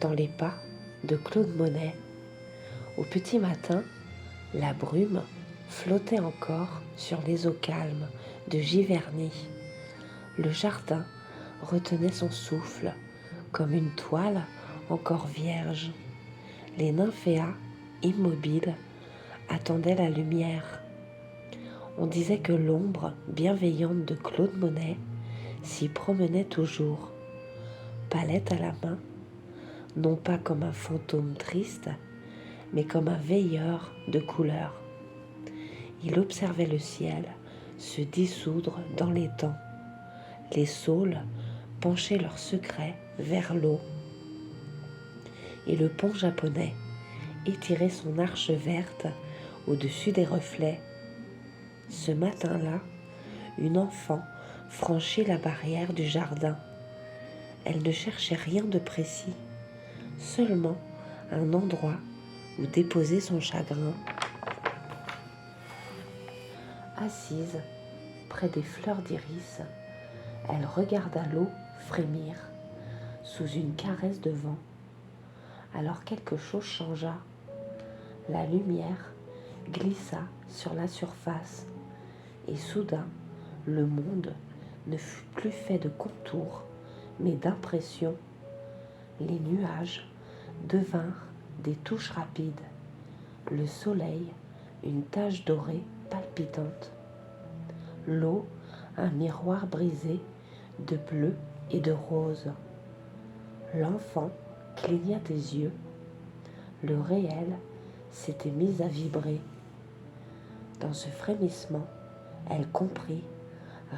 dans les pas de Claude Monet. Au petit matin, la brume flottait encore sur les eaux calmes de Giverny. Le jardin retenait son souffle comme une toile encore vierge. Les nymphéas, immobiles, attendaient la lumière. On disait que l'ombre bienveillante de Claude Monet s'y promenait toujours, palette à la main, non pas comme un fantôme triste, mais comme un veilleur de couleurs. Il observait le ciel se dissoudre dans les temps. Les saules penchaient leurs secrets vers l'eau. Et le pont japonais étirait son arche verte au-dessus des reflets. Ce matin-là, une enfant franchit la barrière du jardin. Elle ne cherchait rien de précis, seulement un endroit où déposer son chagrin. Assise près des fleurs d'iris, elle regarda l'eau frémir sous une caresse de vent. Alors quelque chose changea. La lumière glissa sur la surface et soudain, le monde ne fut plus fait de contours, mais d'impressions. Les nuages devinrent des touches rapides. Le soleil, une tache dorée palpitante. L'eau, un miroir brisé de bleu et de rose. L'enfant cligna des yeux. Le réel s'était mis à vibrer. Dans ce frémissement, elle comprit,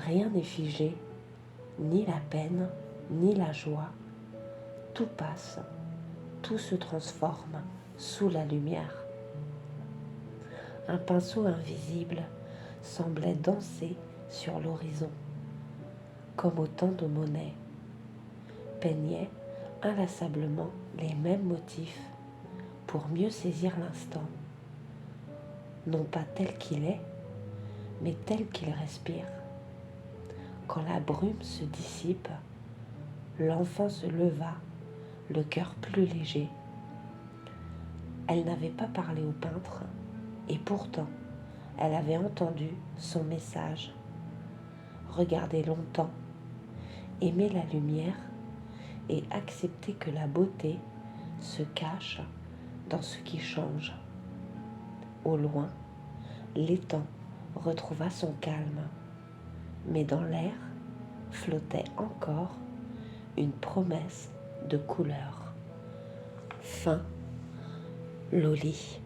rien n'est figé, ni la peine, ni la joie. Tout passe, tout se transforme sous la lumière. Un pinceau invisible semblait danser sur l'horizon, comme autant de Monet, peignait inlassablement les mêmes motifs pour mieux saisir l'instant, non pas tel qu'il est, mais tel qu'il respire. Quand la brume se dissipe, l'enfant se leva, le cœur plus léger. Elle n'avait pas parlé au peintre, et pourtant, elle avait entendu son message. Regarder longtemps, aimer la lumière et accepter que la beauté se cache dans ce qui change. Au loin, l'étang retrouva son calme, mais dans l'air flottait encore une promesse de couleur. Fin, Loli.